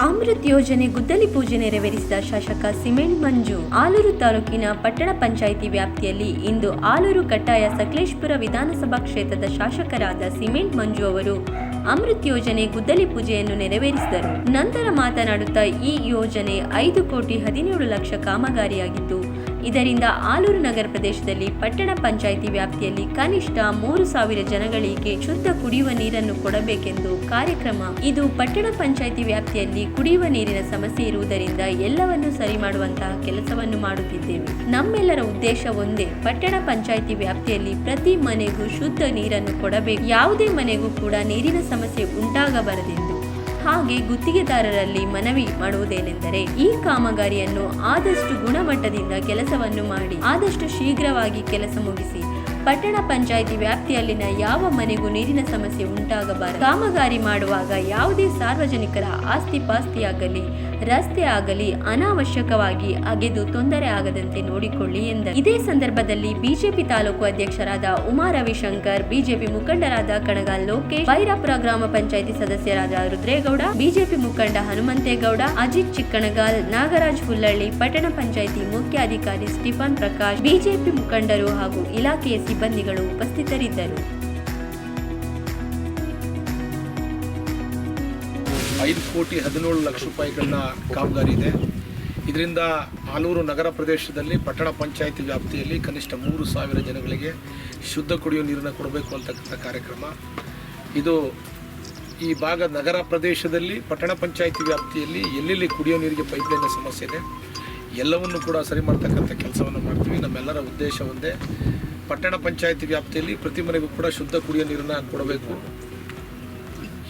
ಅಮೃತ್ ಯೋಜನೆ ಗುದ್ದಲಿ ಪೂಜೆ ನೆರವೇರಿಸಿದ ಶಾಸಕ ಸಿಮೆಂಟ್ ಮಂಜು. ಆಲೂರು ತಾಲೂಕಿನ ಪಟ್ಟಣ ಪಂಚಾಯಿತಿ ವ್ಯಾಪ್ತಿಯಲ್ಲಿ ಇಂದು ಆಲೂರು ಕಟ್ಟಾಯ ಸಕಲೇಶಪುರ ವಿಧಾನಸಭಾ ಕ್ಷೇತ್ರದ ಶಾಸಕರಾದ ಸಿಮೆಂಟ್ ಮಂಜು ಅವರು ಅಮೃತ್ ಯೋಜನೆ ಗುದ್ದಲಿ ಪೂಜೆಯನ್ನು ನೆರವೇರಿಸಿದರು. ನಂತರ ಮಾತನಾಡುತ್ತಾ ಈ ಯೋಜನೆ 5,17,00,000 ಕಾಮಗಾರಿಯಾಗಿದ್ದು, ಇದರಿಂದ ಆಲೂರು ನಗರ ಪ್ರದೇಶದಲ್ಲಿ ಪಟ್ಟಣ ಪಂಚಾಯಿತಿ ವ್ಯಾಪ್ತಿಯಲ್ಲಿ ಕನಿಷ್ಠ 3,000 ಜನಗಳಿಗೆ ಶುದ್ಧ ಕುಡಿಯುವ ನೀರನ್ನು ಕೊಡಬೇಕೆಂದು ಕಾರ್ಯಕ್ರಮ. ಇದು ಪಟ್ಟಣ ಪಂಚಾಯಿತಿ ವ್ಯಾಪ್ತಿಯಲ್ಲಿ ಕುಡಿಯುವ ನೀರಿನ ಸಮಸ್ಯೆ ಇರುವುದರಿಂದ ಎಲ್ಲವನ್ನು ಸರಿ ಮಾಡುವಂತಹ ಕೆಲಸವನ್ನು ಮಾಡುತ್ತಿದ್ದೇವೆ. ನಮ್ಮೆಲ್ಲರ ಉದ್ದೇಶ ಒಂದೇ, ಪಟ್ಟಣ ಪಂಚಾಯಿತಿ ವ್ಯಾಪ್ತಿಯಲ್ಲಿ ಪ್ರತಿ ಮನೆಗೂ ಶುದ್ಧ ನೀರನ್ನು ಕೊಡಬೇಕು. ಯಾವುದೇ ಮನೆಗೂ ಕೂಡ ನೀರಿನ ಸಮಸ್ಯೆ ಉಂಟಾಗಬಾರದೆಂದು. ಹಾಗೆ ಗುತ್ತಿಗೆದಾರರಲ್ಲಿ ಮನವಿ ಮಾಡುವುದೇನೆಂದರೆ, ಈ ಕಾಮಗಾರಿಯನ್ನು ಆದಷ್ಟು ಗುಣಮಟ್ಟದಿಂದ ಕೆಲಸವನ್ನು ಮಾಡಿ ಆದಷ್ಟು ಶೀಘ್ರವಾಗಿ ಕೆಲಸ ಮುಗಿಸಿ. ಪಟ್ಟಣ ಪಂಚಾಯಿತಿ ವ್ಯಾಪ್ತಿಯಲ್ಲಿನ ಯಾವ ಮನೆಗೂ ನೀರಿನ ಸಮಸ್ಯೆ ಉಂಟಾಗಬಾರದು. ಕಾಮಗಾರಿ ಮಾಡುವಾಗ ಯಾವುದೇ ಸಾರ್ವಜನಿಕರ ಆಸ್ತಿ ಪಾಸ್ತಿಯಾಗಲಿ ರಸ್ತೆ ಆಗಲಿ ಅನಾವಶ್ಯಕವಾಗಿ ಅಗೆದು ತೊಂದರೆ ಆಗದಂತೆ ನೋಡಿಕೊಳ್ಳಿ ಎಂದರು. ಇದೇ ಸಂದರ್ಭದಲ್ಲಿ ಬಿಜೆಪಿ ತಾಲೂಕು ಅಧ್ಯಕ್ಷರಾದ ಉಮಾ ರವಿಶಂಕರ್, ಬಿಜೆಪಿ ಮುಖಂಡರಾದ ಕಣಗಾಲ್ ಲೋಕೇಶ್, ಬೈರಾಪುರ ಗ್ರಾಮ ಪಂಚಾಯಿತಿ ಸದಸ್ಯರಾದ ರುದ್ರೇಗೌಡ, ಬಿಜೆಪಿ ಮುಖಂಡ ಹನುಮಂತೇಗೌಡ, ಅಜಿತ್ ಚಿಕ್ಕಣಗಾಲ್, ನಾಗರಾಜ್ ಹುಲ್ಲಳ್ಳಿ, ಪಟ್ಟಣ ಪಂಚಾಯಿತಿ ಮುಖ್ಯ ಅಧಿಕಾರಿ ಸ್ಟೀಫನ್ ಪ್ರಕಾಶ್, ಬಿಜೆಪಿ ಮುಖಂಡರು ಹಾಗೂ ಇಲಾಖೆಯ ಸಿಬ್ಬಂದಿಗಳು ಉಪಸ್ಥಿತರಿದ್ದರು. 5,17,00,000 ರೂಪಾಯಿಗಳನ್ನ ಕಾಮಗಾರಿ ಇದೆ. ಇದರಿಂದ ಆಲೂರು ನಗರ ಪ್ರದೇಶದಲ್ಲಿ ಪಟ್ಟಣ ಪಂಚಾಯಿತಿ ವ್ಯಾಪ್ತಿಯಲ್ಲಿ ಕನಿಷ್ಠ 3,000 ಜನಗಳಿಗೆ ಶುದ್ಧ ಕುಡಿಯುವ ನೀರನ್ನು ಕೊಡಬೇಕು ಅಂತಕ್ಕಂಥ ಕಾರ್ಯಕ್ರಮ ಇದು. ಈ ಭಾಗ ನಗರ ಪ್ರದೇಶದಲ್ಲಿ ಪಟ್ಟಣ ಪಂಚಾಯಿತಿ ವ್ಯಾಪ್ತಿಯಲ್ಲಿ ಎಲ್ಲೆಲ್ಲಿ ಕುಡಿಯೋ ನೀರಿಗೆ ಪೈಪ್ಲೈನ್ ಸಮಸ್ಯೆ ಇದೆ, ಎಲ್ಲವನ್ನು ಕೂಡ ಸರಿ ಮಾಡ್ತಕ್ಕಂಥ ಕೆಲಸವನ್ನು ಮಾಡ್ತೀವಿ. ನಮ್ಮೆಲ್ಲರ ಉದ್ದೇಶ ಒಂದೇ, ಪಟ್ಟಣ ಪಂಚಾಯಿತಿ ವ್ಯಾಪ್ತಿಯಲ್ಲಿ ಪ್ರತಿ ಮನೆಗೂ ಕೂಡ ಶುದ್ಧ ಕುಡಿಯೋ ನೀರನ್ನು ಕೊಡಬೇಕು.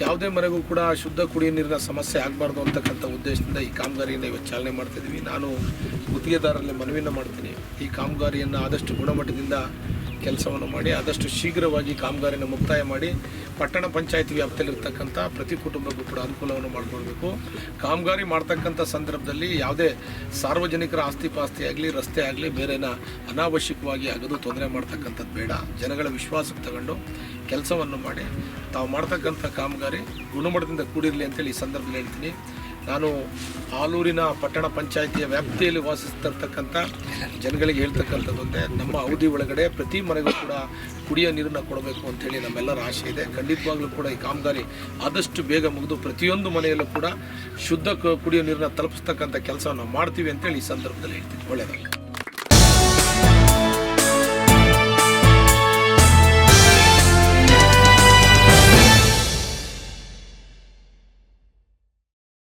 ಯಾವುದೇ ಮನೆಗೂ ಕೂಡ ಶುದ್ಧ ಕುಡಿಯೋ ನೀರಿನ ಸಮಸ್ಯೆ ಆಗಬಾರ್ದು ಅಂತಕ್ಕಂಥ ಉದ್ದೇಶದಿಂದ ಈ ಕಾಮಗಾರಿಯನ್ನು ಇವತ್ತು ಚಾಲನೆ ಮಾಡ್ತಿದ್ದೀವಿ. ನಾನು ಗುತ್ತಿಗೆದಾರರಲ್ಲಿ ಮನವಿಯನ್ನು ಮಾಡ್ತೀನಿ, ಈ ಕಾಮಗಾರಿಯನ್ನು ಆದಷ್ಟು ಗುಣಮಟ್ಟದಿಂದ ಕೆಲಸವನ್ನು ಮಾಡಿ ಆದಷ್ಟು ಶೀಘ್ರವಾಗಿ ಕಾಮಗಾರಿನ ಮುಕ್ತಾಯ ಮಾಡಿ ಪಟ್ಟಣ ಪಂಚಾಯಿತಿ ವ್ಯಾಪ್ತಿಯಲ್ಲಿರ್ತಕ್ಕಂಥ ಪ್ರತಿ ಕುಟುಂಬಕ್ಕೂ ಕೂಡ ಅನುಕೂಲವನ್ನು ಮಾಡಿಕೊಡ್ಬೇಕು. ಕಾಮಗಾರಿ ಮಾಡ್ತಕ್ಕಂಥ ಸಂದರ್ಭದಲ್ಲಿ ಯಾವುದೇ ಸಾರ್ವಜನಿಕರ ಆಸ್ತಿ ಪಾಸ್ತಿ ಆಗಲಿ ರಸ್ತೆ ಆಗಲಿ ಬೇರೆನ ಅನಾವಶ್ಯಕವಾಗಿ ಆಗೋದು ತೊಂದರೆ ಮಾಡ್ತಕ್ಕಂಥದ್ದು ಬೇಡ. ಜನಗಳ ವಿಶ್ವಾಸಕ್ಕೆ ತಗೊಂಡು ಕೆಲಸವನ್ನು ಮಾಡಿ ತಾವು ಮಾಡ್ತಕ್ಕಂಥ ಕಾಮಗಾರಿ ಗುಣಮಟ್ಟದಿಂದ ಕೂಡಿರಲಿ ಅಂತೇಳಿ ಈ ಸಂದರ್ಭದಲ್ಲಿ ಹೇಳ್ತೀನಿ. ನಾನು ಆಲೂರಿನ ಪಟ್ಟಣ ಪಂಚಾಯಿತಿಯ ವ್ಯಾಪ್ತಿಯಲ್ಲಿ ವಾಸಿಸ್ತಿರ್ತಕ್ಕಂಥ ಜನಗಳಿಗೆ ಹೇಳ್ತಕ್ಕಂಥದ್ದೊಂದೇ, ನಮ್ಮ ಅವಧಿ ಒಳಗಡೆ ಪ್ರತಿ ಮನೆಗೂ ಕೂಡ ಕುಡಿಯೋ ನೀರನ್ನು ಕೊಡಬೇಕು ಅಂತೇಳಿ ನಮ್ಮೆಲ್ಲರ ಆಸೆ ಇದೆ. ಖಂಡಿತವಾಗ್ಲೂ ಕೂಡ ಈ ಕಾಮಗಾರಿ ಆದಷ್ಟು ಬೇಗ ಮುಗಿದು ಪ್ರತಿಯೊಂದು ಮನೆಯಲ್ಲೂ ಕೂಡ ಶುದ್ಧ ಕುಡಿಯೋ ನೀರನ್ನು ತಲುಪಿಸ್ತಕ್ಕಂಥ ಕೆಲಸವನ್ನು ಮಾಡ್ತೀವಿ ಅಂತೇಳಿ ಈ ಸಂದರ್ಭದಲ್ಲಿ ಹೇಳ್ತೀನಿ. ಒಳ್ಳೆಯದಾಗಲಿ.